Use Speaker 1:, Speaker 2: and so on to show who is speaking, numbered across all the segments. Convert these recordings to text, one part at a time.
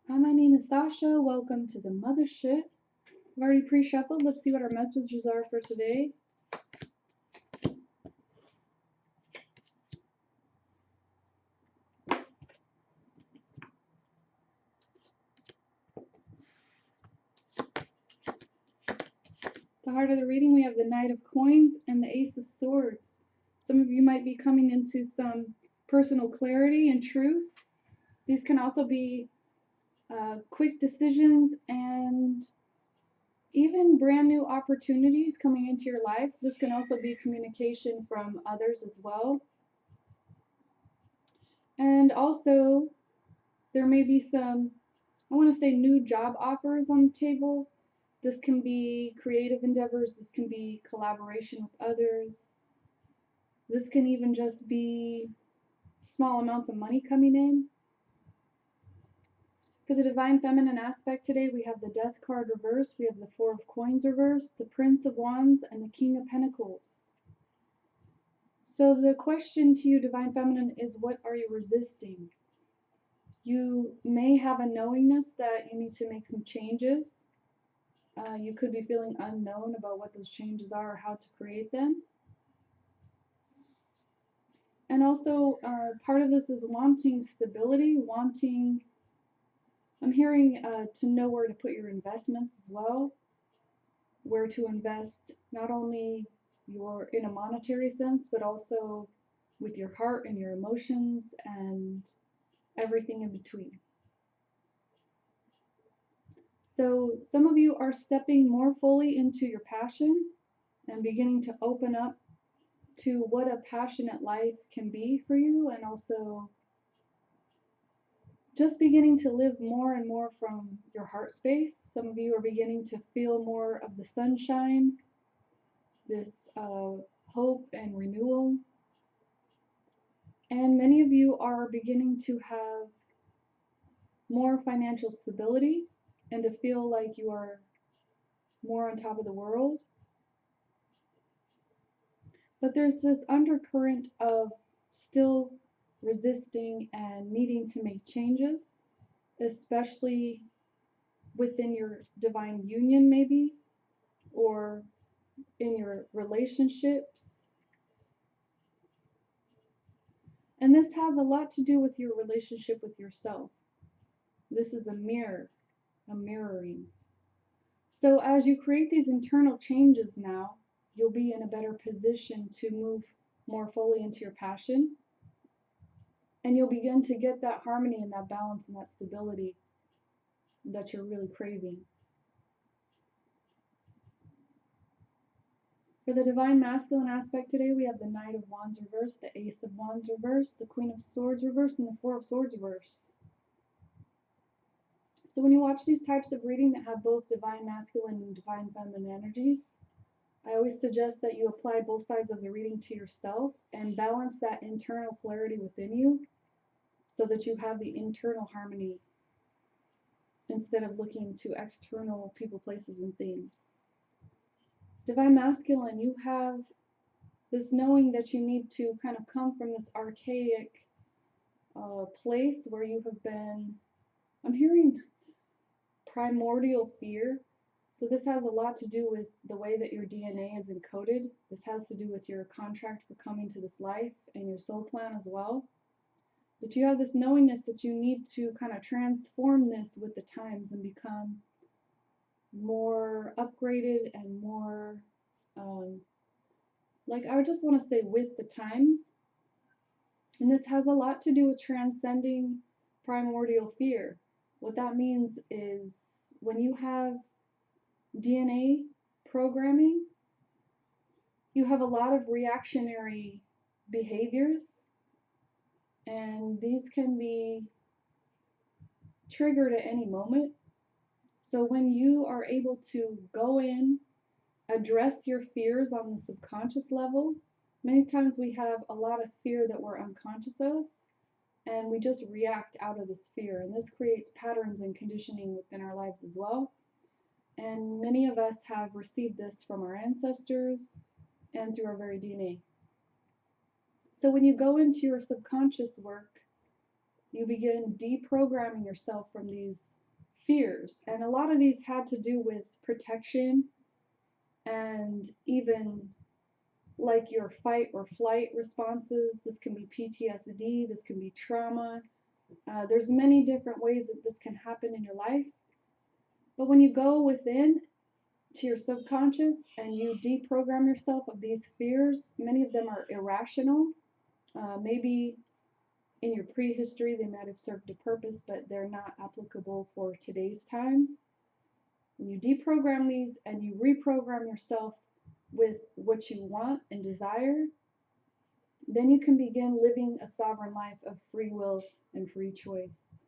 Speaker 1: Hi, my name is Sasha. Welcome to the Mothership. I've already pre-shuffled. Let's see what our messages are for today. The heart of the reading, we have the Knight of Coins and the Ace of Swords. Some of you might be coming into some personal clarity and truth. These can also be quick decisions and even brand new opportunities coming into your life. This can also be communication from others as well. And also, there may be some, I want to say, new job offers on the table. This can be creative endeavors. This can be collaboration with others. This can even just be small amounts of money coming in. For the Divine Feminine aspect today, we have the Death card reversed, we have the Four of Coins reversed, the Prince of Wands, and the King of Pentacles. So the question to you, Divine Feminine, is what are you resisting? You may have a knowingness that you need to make some changes. You could be feeling unknown about what those changes are or how to create them. And also, part of this is wanting stability, I'm hearing to know where to put your investments as well, where to invest not only in a monetary sense, but also with your heart and your emotions and everything in between. So some of you are stepping more fully into your passion and beginning to open up to what a passionate life can be for you, and also just beginning to live more and more from your heart space. Some of you are beginning to feel more of the sunshine, this hope and renewal. And many of you are beginning to have more financial stability and to feel like you are more on top of the world. But there's this undercurrent of still resisting and needing to make changes, especially within your divine union, maybe, or in your relationships. And this has a lot to do with your relationship with yourself. This is a mirror, a mirroring. So as you create these internal changes now, you'll be in a better position to move more fully into your passion. And you'll begin to get that harmony and that balance and that stability that you're really craving. For the Divine Masculine aspect today, we have the Knight of Wands reversed, the Ace of Wands reversed, the Queen of Swords reversed, and the Four of Swords reversed. So when you watch these types of reading that have both Divine Masculine and Divine Feminine energies, I always suggest that you apply both sides of the reading to yourself and balance that internal polarity within you so that you have the internal harmony instead of looking to external people, places, and things. Divine Masculine, you have this knowing that you need to kind of come from this archaic place where you have been, I'm hearing primordial fear. So this has a lot to do with the way that your DNA is encoded. This has to do with your contract for coming to this life and your soul plan as well. But you have this knowingness that you need to kind of transform this with the times and become more upgraded and more, like I would just want to say with the times. And this has a lot to do with transcending primordial fear. What that means is when you have DNA programming, you have a lot of reactionary behaviors, and these can be triggered at any moment. So when you are able to go in, address your fears on the subconscious level, many times we have a lot of fear that we're unconscious of, and we just react out of this fear, and this creates patterns and conditioning within our lives as well. And many of us have received this from our ancestors and through our very DNA. So when you go into your subconscious work, you begin deprogramming yourself from these fears. And a lot of these had to do with protection and even like your fight or flight responses. This can be PTSD, this can be trauma. There's many different ways that this can happen in your life. But when you go within to your subconscious and you deprogram yourself of these fears, many of them are irrational. Maybe in your prehistory they might have served a purpose, but they're not applicable for today's times. When you deprogram these and you reprogram yourself with what you want and desire, then you can begin living a sovereign life of free will and free choice.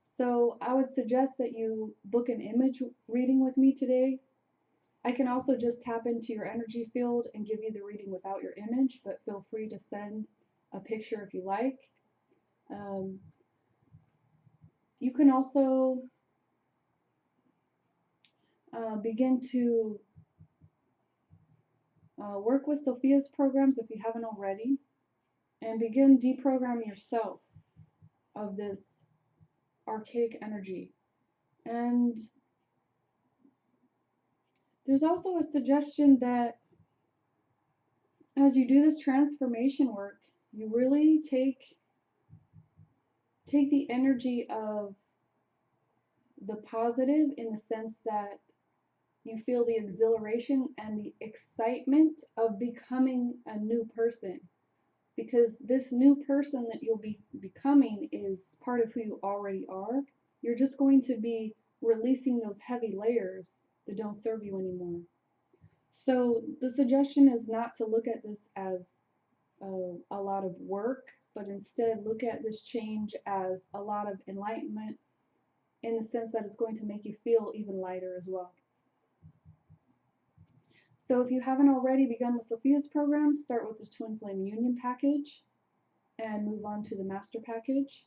Speaker 1: So I would suggest that you book an image reading with me today. I can also just tap into your energy field and give you the reading without your image, but feel free to send a picture if you like. You can also begin to work with Sophia's programs if you haven't already, and begin deprogramming yourself of this archaic energy. And there's also a suggestion that as you do this transformation work, you really take the energy of the positive, in the sense that you feel the exhilaration and the excitement of becoming a new person. Because this new person that you'll be becoming is part of who you already are. You're just going to be releasing those heavy layers that don't serve you anymore. So the suggestion is not to look at this as a lot of work, but instead look at this change as a lot of enlightenment, in the sense that it's going to make you feel even lighter as well. So if you haven't already begun with Sophia's program, start with the Twinflame Union package and move on to the Master package.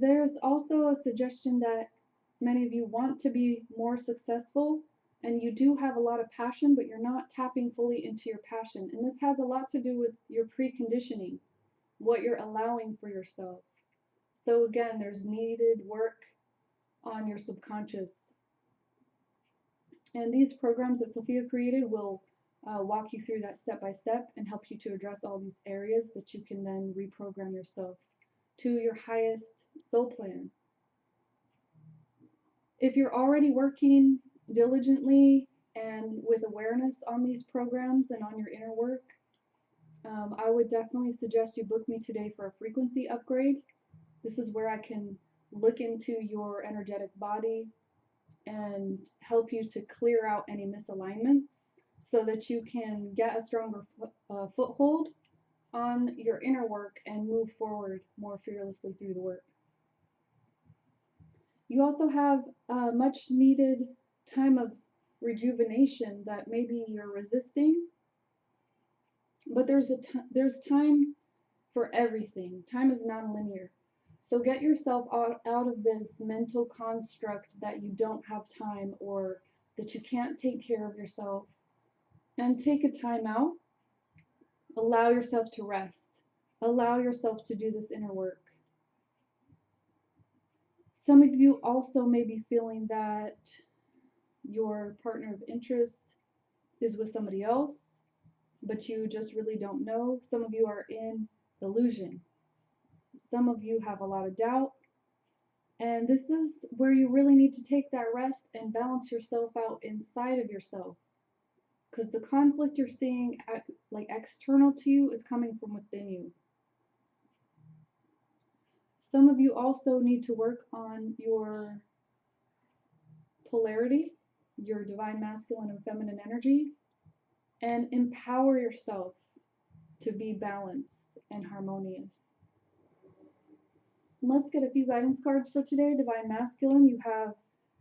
Speaker 1: There's also a suggestion that many of you want to be more successful, and you do have a lot of passion, but you're not tapping fully into your passion. And this has a lot to do with your preconditioning, what you're allowing for yourself. So again, there's needed work on your subconscious. And these programs that Sophia created will walk you through that step by step and help you to address all these areas that you can then reprogram yourself to your highest soul plan. If you're already working diligently and with awareness on these programs and on your inner work, I would definitely suggest you book me today for a frequency upgrade. This is where I can look into your energetic body and help you to clear out any misalignments so that you can get a stronger foothold on your inner work and move forward more fearlessly through the work. You also have a much needed time of rejuvenation that maybe you're resisting, but there's time for everything. Time is non-linear. So get yourself out of this mental construct that you don't have time or that you can't take care of yourself, and take a time out. Allow yourself to rest. Allow yourself to do this inner work. Some of you also may be feeling that your partner of interest is with somebody else, but you just really don't know. Some of you are in illusion. Some of you have a lot of doubt. And this is where you really need to take that rest and balance yourself out inside of yourself. Because the conflict you're seeing like external to you is coming from within you. Some of you also need to work on your polarity, your divine masculine and feminine energy, and empower yourself to be balanced and harmonious. Let's get a few guidance cards for today. Divine masculine, you have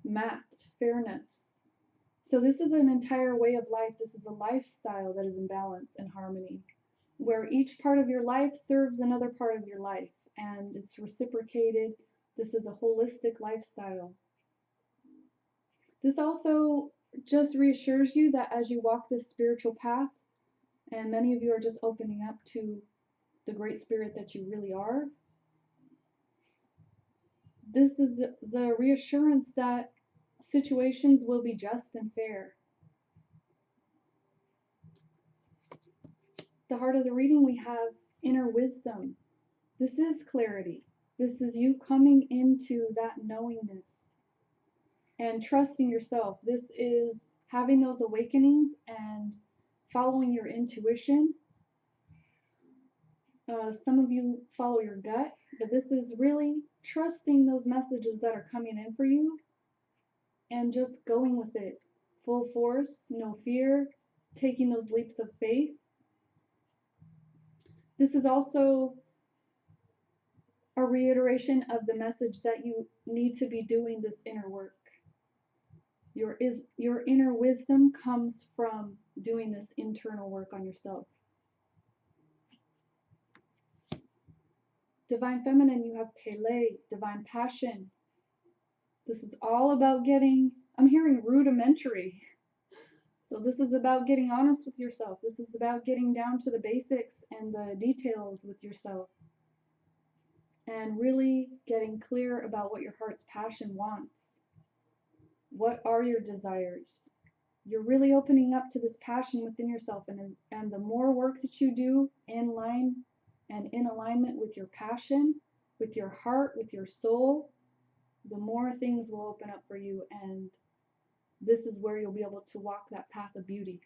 Speaker 1: matte, fairness. So this is an entire way of life. This is a lifestyle that is in balance and harmony, where each part of your life serves another part of your life, and it's reciprocated. This is a holistic lifestyle. This also just reassures you that as you walk this spiritual path, and many of you are just opening up to the great spirit that you really are. This is the reassurance that situations will be just and fair. The heart of the reading, we have inner wisdom. This is clarity. This is you coming into that knowingness and trusting yourself. This is having those awakenings and following your intuition. Some of you follow your gut, but this is really trusting those messages that are coming in for you and just going with it. Full force, no fear, taking those leaps of faith. This is also a reiteration of the message that you need to be doing this inner work. Your inner wisdom comes from doing this internal work on yourself. Divine Feminine, you have Pele, Divine Passion. This is all about getting, I'm hearing rudimentary. So this is about getting honest with yourself. This is about getting down to the basics and the details with yourself. And really getting clear about what your heart's passion wants. What are your desires? You're really opening up to this passion within yourself, and the more work that you do in line and in alignment with your passion, with your heart, with your soul, the more things will open up for you, and this is where you'll be able to walk that path of beauty.